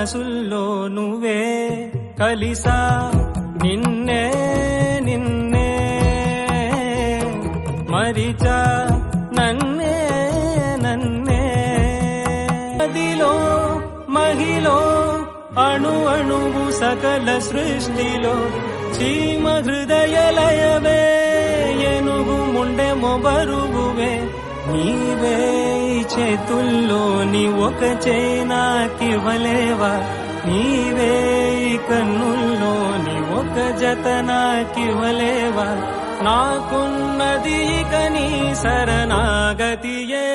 మనసుల్లో నువ్వే కలిసా నిన్నే నిన్నే మరిచా నన్నే నన్నే నదిలో మహిలో అణు అణువు సకల సృష్టిలో చీమ హృదయలయవే ఏనుగు ముండె మొబరుగువే నీవే చేతుల్లోని ఒక చేనాకివ్వలేవా నీవే కన్నుల్లోని ఒక జత నాకివ్వలేవా నాకున్నది ఇక నీ శరణాగతియే